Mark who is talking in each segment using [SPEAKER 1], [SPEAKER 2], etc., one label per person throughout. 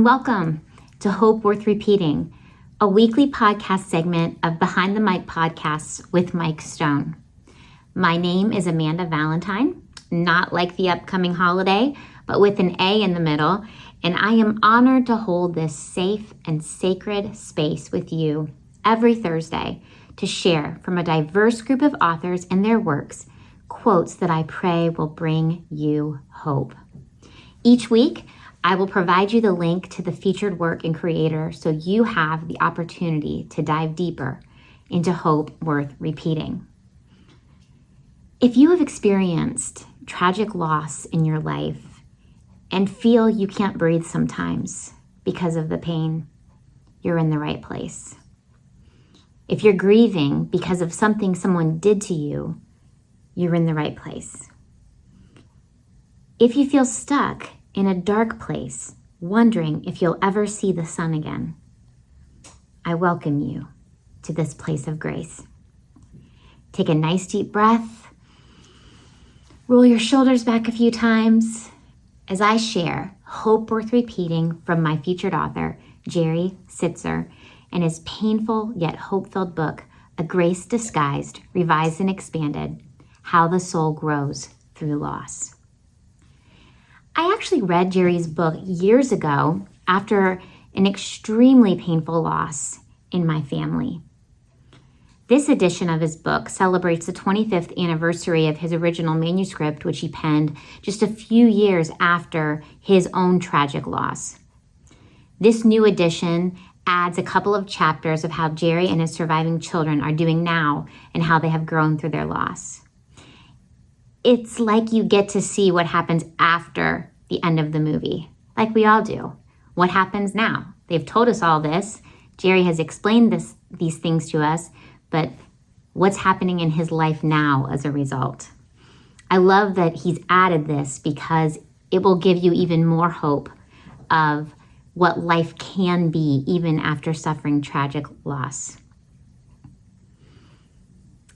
[SPEAKER 1] welcome to Hope Worth Repeating, a weekly podcast segment of Behind the Mic podcasts with Mike Stone. My name is Amanda Valantine, not like the upcoming holiday, but with an A in the middle, and I am honored to hold this safe and sacred space with you every Thursday to share from a diverse group of authors and their works quotes that I pray will bring you hope. Each week, I will provide you the link to the featured work and creator so you have the opportunity to dive deeper into hope worth repeating. If you have experienced tragic loss in your life and feel you can't breathe sometimes because of the pain, you're in the right place. If you're grieving because of something someone did to you, you're in the right place. If you feel stuck in a dark place, wondering if you'll ever see the sun again, I welcome you to this place of grace. Take a nice deep breath, roll your shoulders back a few times as I share hope worth repeating from my featured author, Jerry Sittser, and his painful yet hope-filled book, A Grace Disguised, Revised and Expanded, How the Soul Grows Through Loss. I actually read Jerry's book years ago after an extremely painful loss in my family. This edition of his book celebrates the 25th anniversary of his original manuscript, which he penned just a few years after his own tragic loss. This new edition adds a couple of chapters of how Jerry and his surviving children are doing now and how they have grown through their loss. It's like you get to see what happens after the end of the movie, like we all do. What happens now? They've told us all this. Jerry has explained these things to us, but what's happening in his life now as a result? I love that he's added this because it will give you even more hope of what life can be even after suffering tragic loss.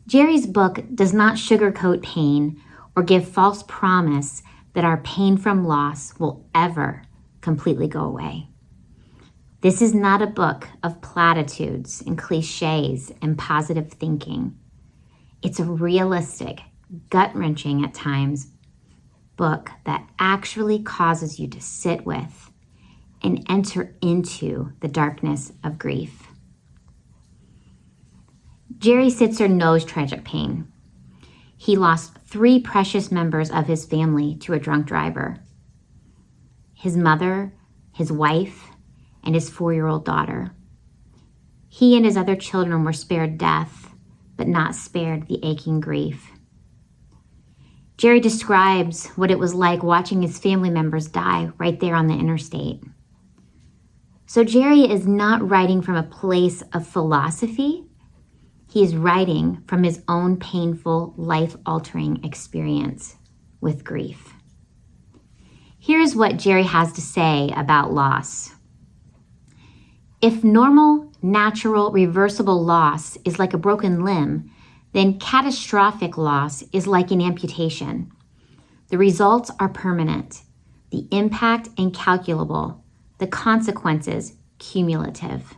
[SPEAKER 1] Jerry's book does not sugarcoat pain or give false promise that our pain from loss will ever completely go away. This is not a book of platitudes and cliches and positive thinking. It's a realistic, gut-wrenching at times book that actually causes you to sit with and enter into the darkness of grief. Jerry Sittser knows tragic pain. He lost 3 precious members of his family to a drunk driver: his mother, his wife, and his 4-year-old daughter. He and his other children were spared death, but not spared the aching grief. Jerry describes what it was like watching his family members die right there on the interstate. So Jerry is not writing from a place of philosophy. He is writing from his own painful, life-altering experience with grief. Here's what Jerry has to say about loss. If normal, natural, reversible loss is like a broken limb, then catastrophic loss is like an amputation. The results are permanent, the impact incalculable, the consequences cumulative.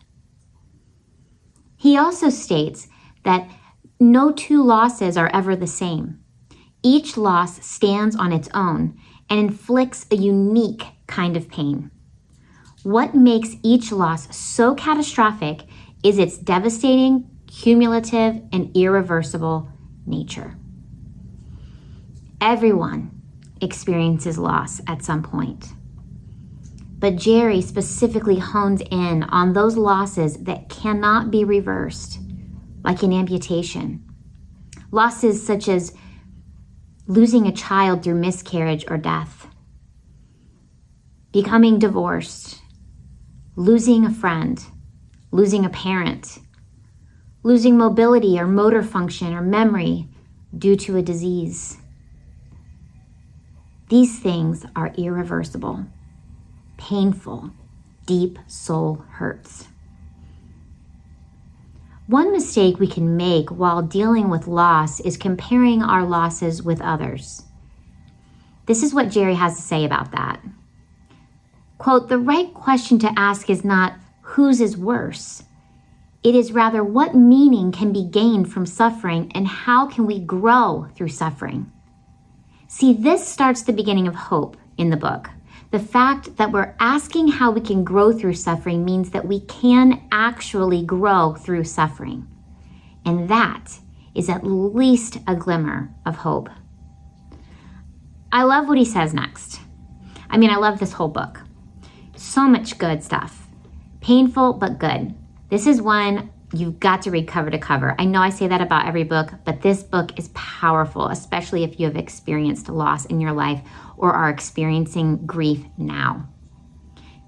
[SPEAKER 1] He also states that no 2 losses are ever the same. Each loss stands on its own and inflicts a unique kind of pain. What makes each loss so catastrophic is its devastating, cumulative, and irreversible nature. Everyone experiences loss at some point. But Jerry specifically hones in on those losses that cannot be reversed, like an amputation. Losses such as losing a child through miscarriage or death, becoming divorced, losing a friend, losing a parent, losing mobility or motor function or memory due to a disease. These things are irreversible, painful, deep soul hurts. One mistake we can make while dealing with loss is comparing our losses with others. This is what Jerry has to say about that. Quote, the right question to ask is not whose is worse. It is rather what meaning can be gained from suffering and how can we grow through suffering? See, this starts the beginning of hope in the book. The fact that we're asking how we can grow through suffering means that we can actually grow through suffering. And that is at least a glimmer of hope. I love what he says next. I love this whole book. So much good stuff. Painful, but good. This is one you've got to read cover to cover. I know I say that about every book, but this book is powerful, especially if you have experienced loss in your life or are experiencing grief now.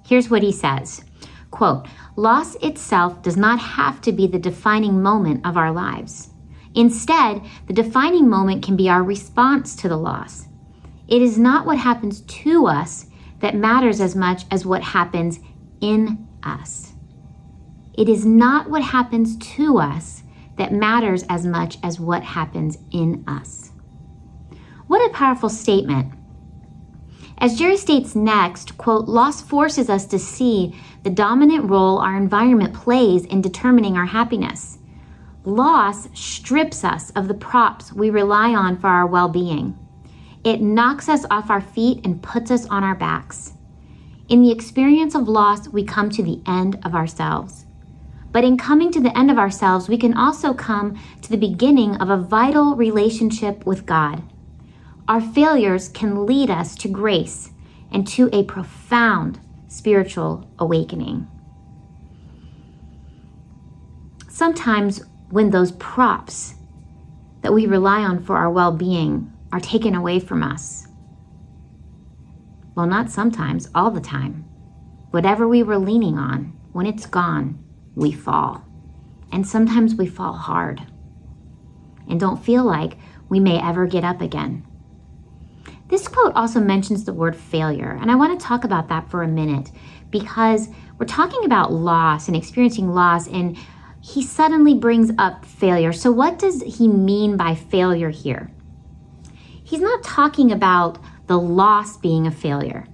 [SPEAKER 1] Here's what he says. Quote, loss itself does not have to be the defining moment of our lives. Instead, the defining moment can be our response to the loss. It is not what happens to us that matters as much as what happens in us. It is not what happens to us that matters as much as what happens in us. What a powerful statement. As Jerry states next, quote, loss forces us to see the dominant role our environment plays in determining our happiness. Loss strips us of the props we rely on for our well-being. It knocks us off our feet and puts us on our backs. In the experience of loss, we come to the end of ourselves. But in coming to the end of ourselves, we can also come to the beginning of a vital relationship with God. Our failures can lead us to grace and to a profound spiritual awakening. Sometimes when those props that we rely on for our well-being are taken away from us, well, not sometimes, all the time, whatever we were leaning on, when it's gone, we fall. And sometimes we fall hard and don't feel like we may ever get up again. This quote also mentions the word failure, and I want to talk about that for a minute because we're talking about loss and experiencing loss, and he suddenly brings up failure. So what does he mean by failure here? He's not talking about the loss being a failure,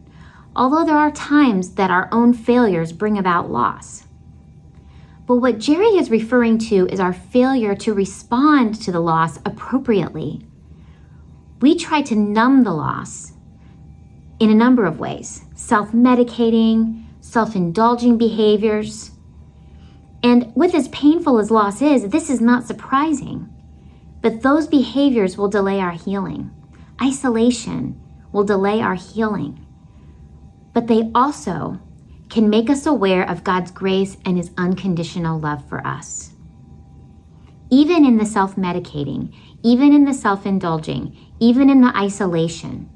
[SPEAKER 1] although there are times that our own failures bring about loss. But what Jerry is referring to is our failure to respond to the loss appropriately. We try to numb the loss in a number of ways: self-medicating, self-indulging behaviors. And with as painful as loss is, this is not surprising. But those behaviors will delay our healing. Isolation will delay our healing. But they also can make us aware of God's grace and his unconditional love for us. Even in the self-medicating, even in the self-indulging, even in the isolation,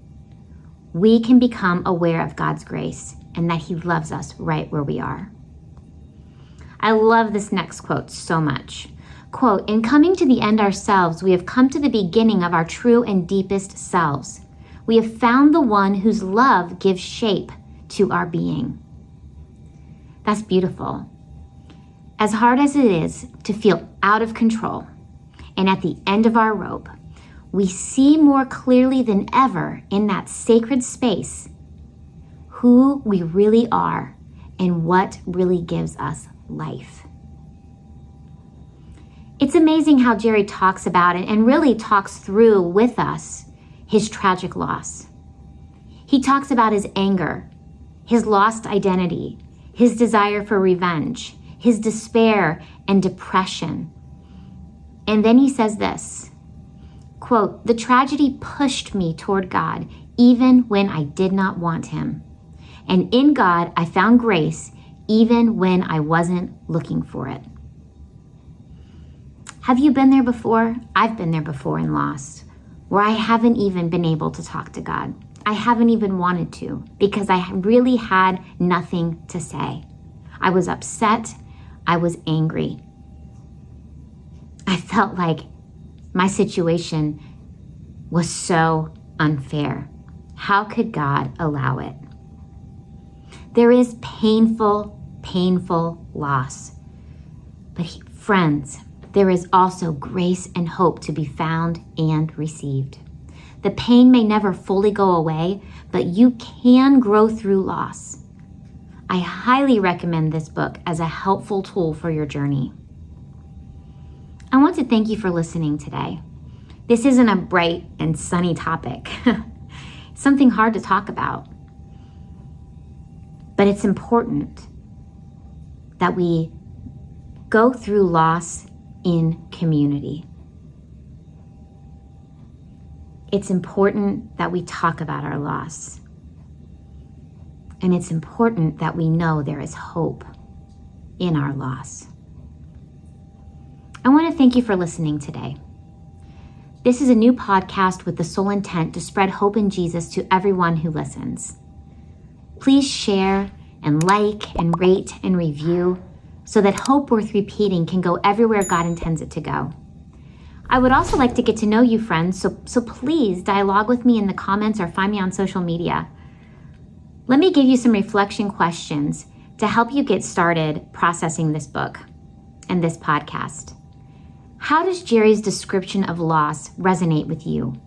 [SPEAKER 1] we can become aware of God's grace and that he loves us right where we are. I love this next quote so much. Quote, in coming to the end ourselves, we have come to the beginning of our true and deepest selves. We have found the one whose love gives shape to our being. That's beautiful. As hard as it is to feel out of control and at the end of our rope, we see more clearly than ever in that sacred space who we really are and what really gives us life. It's amazing how Jerry talks about it and really talks through with us his tragic loss. He talks about his anger, his lost identity, his desire for revenge, his despair and depression. And then he says this, quote, the tragedy pushed me toward God even when I did not want him. And in God, I found grace even when I wasn't looking for it. Have you been there before? I've been there before and lost, where I haven't even been able to talk to God. I haven't even wanted to because I really had nothing to say. I was upset. I was angry. I felt like my situation was so unfair. How could God allow it? There is painful loss. But friends, there is also grace and hope to be found and received. The pain may never fully go away, but you can grow through loss. I highly recommend this book as a helpful tool for your journey. I want to thank you for listening today. This isn't a bright and sunny topic, something hard to talk about. But it's important that we go through loss in community. It's important that we talk about our loss. And it's important that we know there is hope in our loss. I want to thank you for listening today. This is a new podcast with the sole intent to spread hope in Jesus to everyone who listens. Please share and like and rate and review so that hope worth repeating can go everywhere God intends it to go. I would also like to get to know you, friends, so please dialogue with me in the comments or find me on social media. Let me give you some reflection questions to help you get started processing this book and this podcast. How does Jerry's description of loss resonate with you?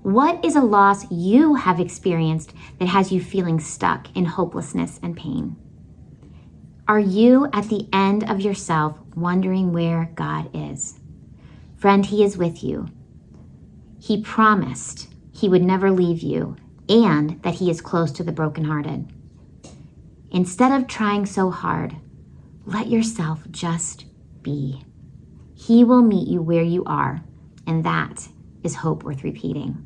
[SPEAKER 1] What is a loss you have experienced that has you feeling stuck in hopelessness and pain? Are you at the end of yourself wondering where God is? Friend, He is with you. He promised He would never leave you and that He is close to the brokenhearted. Instead of trying so hard, let yourself just be. He will meet you where you are, and that is hope worth repeating.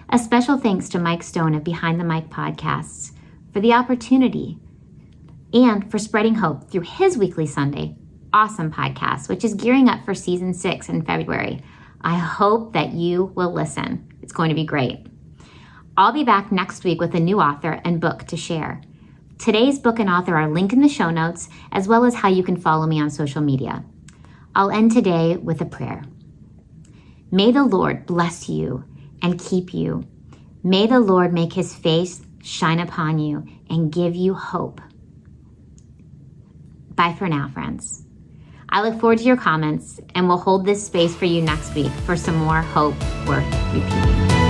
[SPEAKER 1] A special thanks to Mike Stone of Behind the Mic Podcasts for the opportunity and for spreading hope through his weekly Sunday awesome podcast, which is gearing up for season 6 in February. I hope that you will listen. It's going to be great. I'll be back next week with a new author and book to share. Today's book and author are linked in the show notes, as well as how you can follow me on social media. I'll end today with a prayer. May the Lord bless you and keep you. May the Lord make His face shine upon you and give you hope. Bye for now, friends. I look forward to your comments, and we'll hold this space for you next week for some more hope worth repeating.